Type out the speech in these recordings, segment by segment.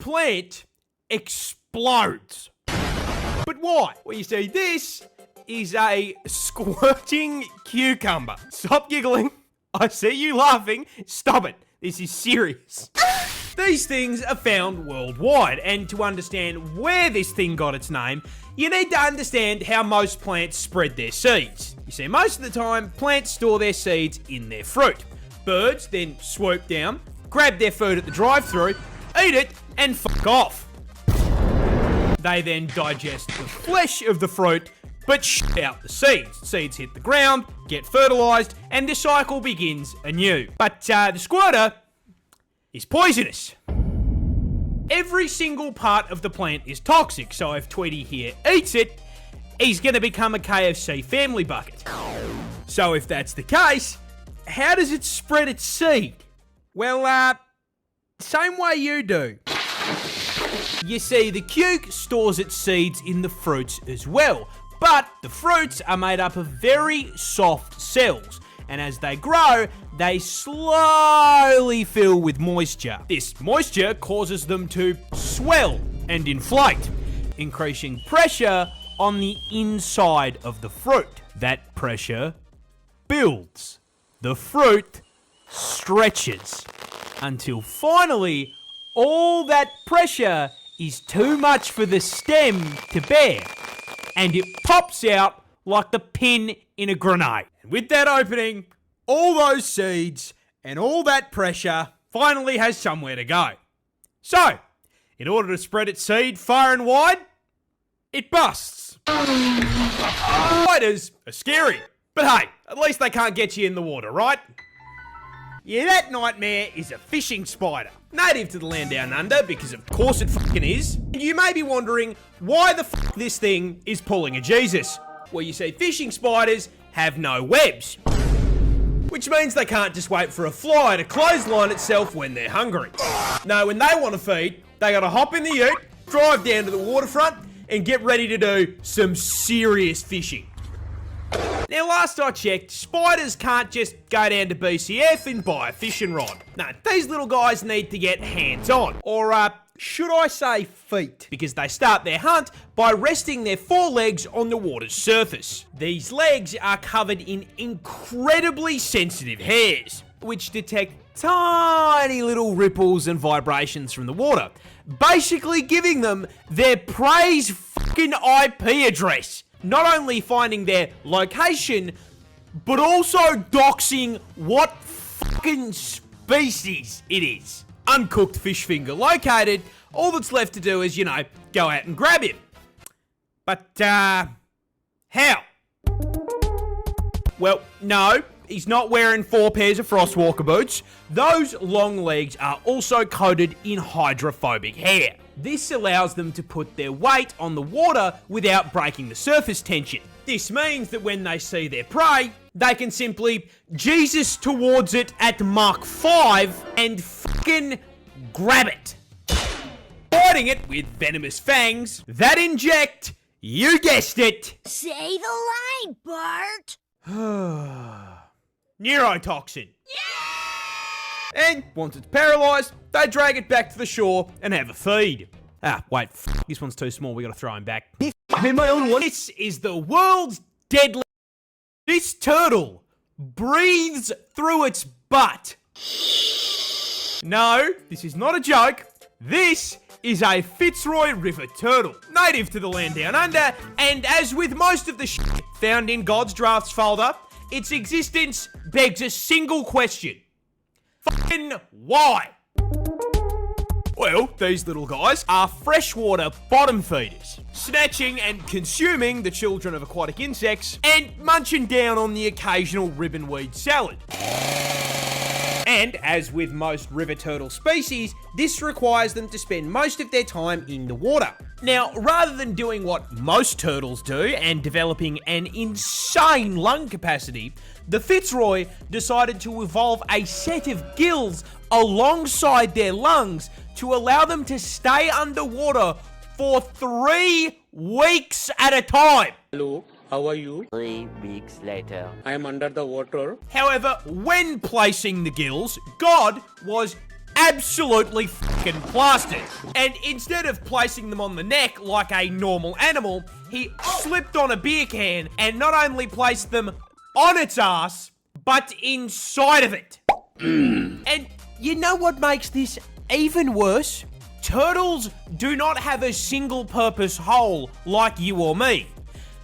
plant explodes. But why? Well, you see, this is a squirting cucumber. Stop giggling. I see you laughing. Stop it. This is serious. These things are found worldwide, and to understand where this thing got its name, you need to understand how most plants spread their seeds. You see, most of the time, plants store their seeds in their fruit. Birds then swoop down, grab their food at the drive-thru, eat it, and fuck off. They then digest the flesh of the fruit, but shit out the seeds. Seeds hit the ground, get fertilized, and the cycle begins anew. But the squirter is poisonous. Every single part of the plant is toxic, so if Tweety here eats it, he's gonna become a KFC family bucket. So if that's the case, how does it spread its seed? Well, same way you do. You see, the cuke stores its seeds in the fruits as well, but the fruits are made up of very soft cells, and as they grow, they slowly fill with moisture. This moisture causes them to swell and inflate, increasing pressure on the inside of the fruit. That pressure builds. The fruit stretches until finally all that pressure is too much for the stem to bear, and it pops out like the pin in a grenade. And with that opening, all those seeds and all that pressure finally has somewhere to go. So, in order to spread its seed far and wide, it busts. Spiders are scary, but hey, at least they can't get you in the water, right? Yeah, that nightmare is a fishing spider. Native to the land down under, because of course it fucking is. You may be wondering why the fuck this thing is pulling a Jesus. Well, you see, fishing spiders have no webs, which means they can't just wait for a fly to clothesline itself when they're hungry. No, when they want to feed, they gotta hop in the ute, drive down to the waterfront, and get ready to do some serious fishing. Now, last I checked, spiders can't just go down to BCF and buy a fishing rod. No, these little guys need to get hands-on. Or, should I say feet? Because they start their hunt by resting their forelegs on the water's surface. These legs are covered in incredibly sensitive hairs, which detect tiny little ripples and vibrations from the water, basically giving them their prey's fucking IP address. Not only finding their location, but also doxing what fucking species it is. Uncooked fish finger located, all that's left to do is, you know, go out and grab him. But, how? Well, no, he's not wearing 4 pairs of Frostwalker boots. Those long legs are also coated in hydrophobic hair. This allows them to put their weight on the water without breaking the surface tension. This means that when they see their prey, they can simply Jesus towards it at Mach 5 and fucking grab it. Biting it with venomous fangs that inject, you guessed it, Say the line, Bart. neurotoxin. And once it's paralyzed, they drag it back to the shore and have a feed. Ah, wait, this one's too small, we gotta throw him back. I'm in my own one. This is the world's deadly... This turtle breathes through its butt. No, this is not a joke. This is a Fitzroy River turtle, native to the land down under, and as with most of the shit found in God's drafts folder, its existence begs a single question. Fucking why? Well, these little guys are freshwater bottom feeders, snatching and consuming the children of aquatic insects and munching down on the occasional ribbonweed salad. And as with most river turtle species, this requires them to spend most of their time in the water. Now, rather than doing what most turtles do and developing an insane lung capacity, the Fitzroy decided to evolve a set of gills alongside their lungs to allow them to stay underwater for 3 weeks at a time. Hello, how are you? 3 weeks later. I am under the water. However, when placing the gills, God was absolutely fucking plastered. And instead of placing them on the neck like a normal animal, he slipped on a beer can and not only placed them on its ass, but inside of it. And you know what makes this even worse? Turtles do not have a single purpose hole like you or me.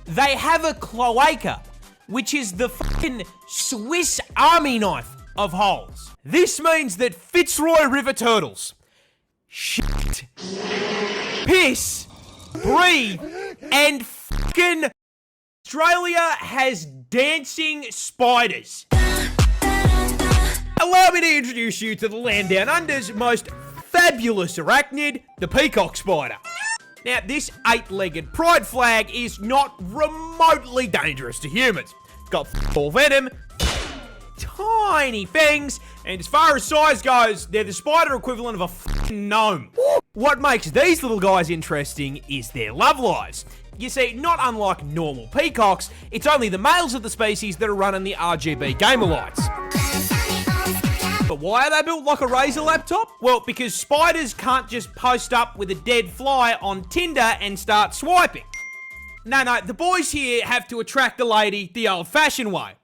They have a cloaca, which is the fucking Swiss Army knife of holes. This means that Fitzroy River turtles shit, piss, breathe, and fucking Australia has dancing spiders. Allow me to introduce you to the land down under's most fabulous arachnid, the peacock spider. Now, this 8-legged pride flag is not remotely dangerous to humans. It's got full venom, tiny fangs, and as far as size goes, they're the spider equivalent of a fucking gnome. What makes these little guys interesting is their love lives. You see, not unlike normal peacocks, it's only the males of the species that are running the RGB gamer lights. But why are they built like a Razer laptop? Well, because spiders can't just post up with a dead fly on Tinder and start swiping. No, the boys here have to attract the lady the old-fashioned way.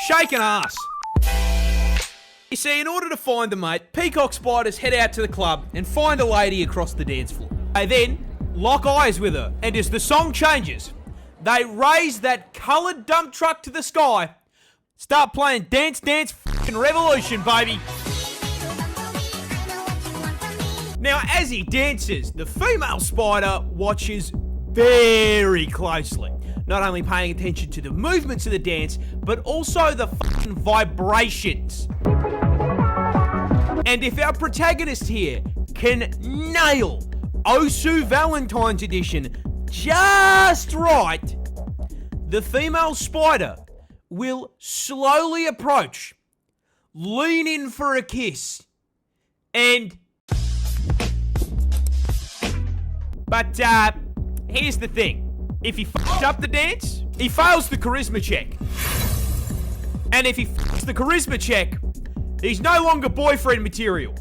Shake an ass. You see, in order to find a mate, peacock spiders head out to the club and find a lady across the dance floor. They then lock eyes with her, and as the song changes, they raise that coloured dump truck to the sky, start playing Dance Dance f***ing Revolution, baby. Now, as he dances, the female spider watches very closely, not only paying attention to the movements of the dance, but also the fucking vibrations. And if our protagonist here can nail Osu Valentine's Edition just right, the female spider will slowly approach, lean in for a kiss, and... But, here's the thing. If he f***ed up the dance, he fails the charisma check. And if he f***s the charisma check, he's no longer boyfriend material.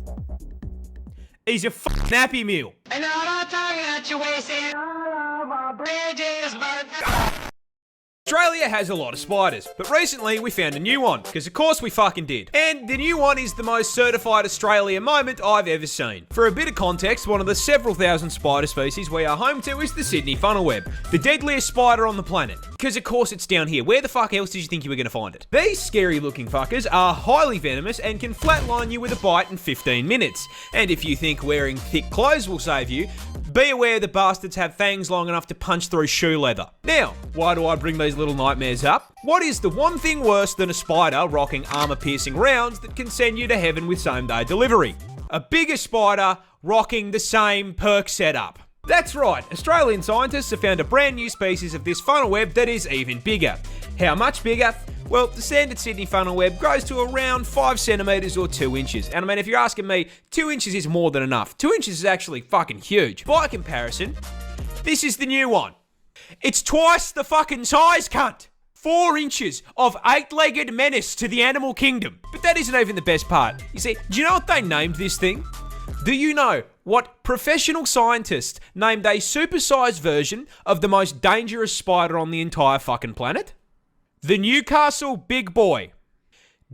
He's a f***ing Happy Meal. And all the time that you're wasting all of my bridges, but... Australia has a lot of spiders, but recently we found a new one, because of course we fucking did. And the new one is the most certified Australia moment I've ever seen. For a bit of context, one of the several thousand spider species we are home to is the Sydney funnelweb, the deadliest spider on the planet. Because of course it's down here. Where the fuck else did you think you were going to find it? These scary looking fuckers are highly venomous and can flatline you with a bite in 15 minutes. And if you think wearing thick clothes will save you, be aware the bastards have fangs long enough to punch through shoe leather. Now, why do I bring these little nightmares up? What is the one thing worse than a spider rocking armor-piercing rounds that can send you to heaven with same-day delivery? A bigger spider rocking the same perk setup. That's right, Australian scientists have found a brand new species of this funnel web that is even bigger. How much bigger? Well, the standard Sydney funnel web grows to around 5 centimetres or 2 inches. And I mean, if you're asking me, 2 inches is more than enough. 2 inches is actually fucking huge. By comparison, this is the new one. It's twice the fucking size, cunt. 4 inches of 8-legged menace to the animal kingdom. But that isn't even the best part. You see, do you know what they named this thing? Do you know what professional scientists named a supersized version of the most dangerous spider on the entire fucking planet? The Newcastle Big Boy.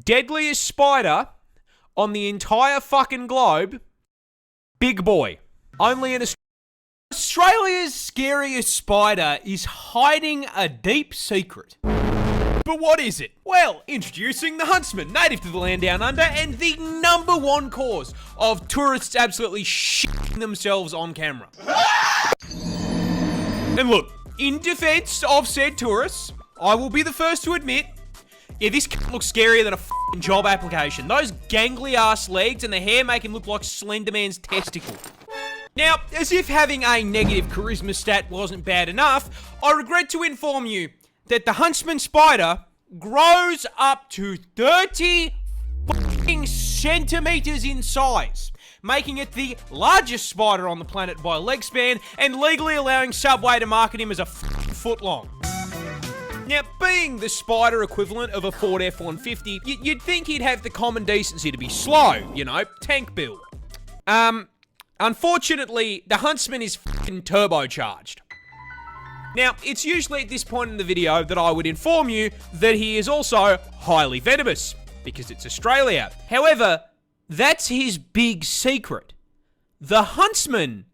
Deadliest spider on the entire fucking globe. Big Boy. Only in Australia's scariest spider is hiding a deep secret. But what is it? Well, introducing the Huntsman, native to the land down under, and the #1 cause of tourists absolutely shitting themselves on camera. And look, in defense of said tourists, I will be the first to admit, yeah, this looks scarier than a f***ing job application. Those gangly ass legs and the hair make him look like Slender Man's testicle. Now, as if having a negative charisma stat wasn't bad enough, I regret to inform you that the Huntsman spider grows up to 30 fucking centimeters in size, making it the largest spider on the planet by leg span and legally allowing Subway to market him as a foot long. Now, being the spider equivalent of a Ford F-150, you'd think he'd have the common decency to be slow, you know, tank build. Unfortunately, the Huntsman is fucking turbocharged. Now, it's usually at this point in the video that I would inform you that he is also highly venomous, because it's Australia. However, that's his big secret. The Huntsman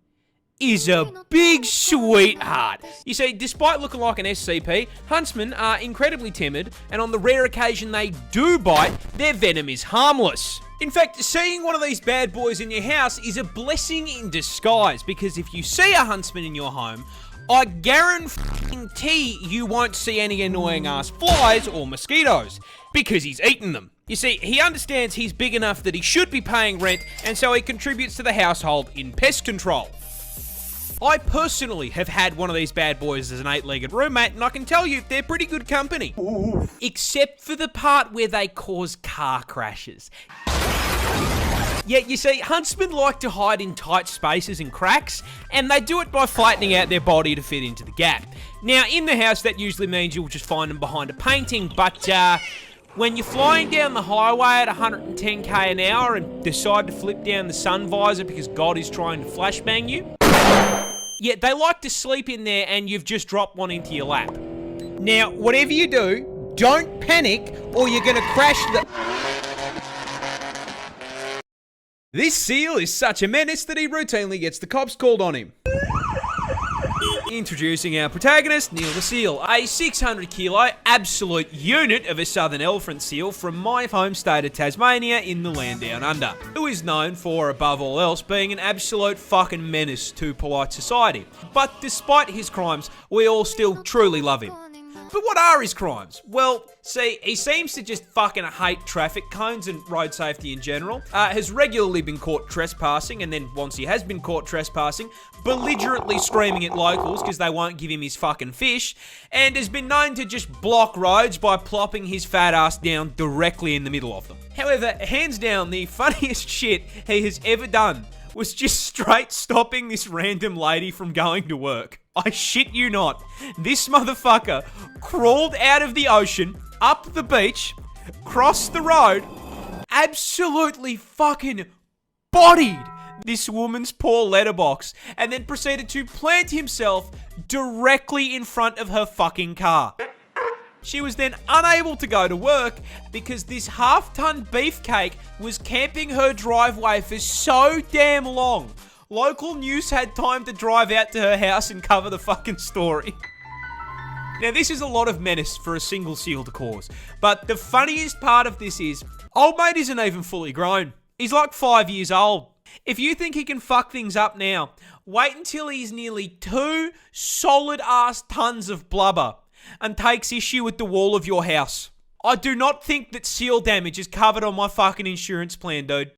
is a big sweetheart. You see, despite looking like an SCP, Huntsmen are incredibly timid, and on the rare occasion they do bite, their venom is harmless. In fact, seeing one of these bad boys in your house is a blessing in disguise, because if you see a Huntsman in your home, I guarantee you won't see any annoying ass flies or mosquitoes, because he's eaten them. You see, he understands he's big enough that he should be paying rent, and so he contributes to the household in pest control. I personally have had one of these bad boys as an 8-legged roommate, and I can tell you, they're pretty good company. Except for the part where they cause car crashes. Yeah, you see, Huntsmen like to hide in tight spaces and cracks, and they do it by flattening out their body to fit into the gap. Now, in the house, that usually means you'll just find them behind a painting, but when you're flying down the highway at 110k an hour and decide to flip down the sun visor because God is trying to flashbang you, yeah, they like to sleep in there and you've just dropped one into your lap. Now, whatever you do, don't panic or you're gonna crash the... This seal is such a menace that he routinely gets the cops called on him. Introducing our protagonist, Neil the Seal, a 600 kilo absolute unit of a southern elephant seal from my home state of Tasmania in the land down under, who is known for, above all else, being an absolute fucking menace to polite society. But despite his crimes, we all still truly love him. But what are his crimes? Well, see, he seems to just fucking hate traffic cones and road safety in general, has regularly been caught trespassing, and then once he has been caught trespassing, belligerently screaming at locals because they won't give him his fucking fish, and has been known to just block roads by plopping his fat ass down directly in the middle of them. However, hands down, the funniest shit he has ever done was just straight stopping this random lady from going to work. I shit you not. This motherfucker crawled out of the ocean, up the beach, crossed the road, absolutely fucking bodied this woman's poor letterbox, and then proceeded to plant himself directly in front of her fucking car. She was then unable to go to work because this half-ton beefcake was camping her driveway for so damn long. Local news had time to drive out to her house and cover the fucking story. Now, this is a lot of menace for a single seal to cause, but the funniest part of this is, old mate isn't even fully grown. He's like 5 years old. If you think he can fuck things up now, wait until he's nearly 2 solid-ass tons of blubber and takes issue with the wall of your house. I do not think that seal damage is covered on my fucking insurance plan, dude.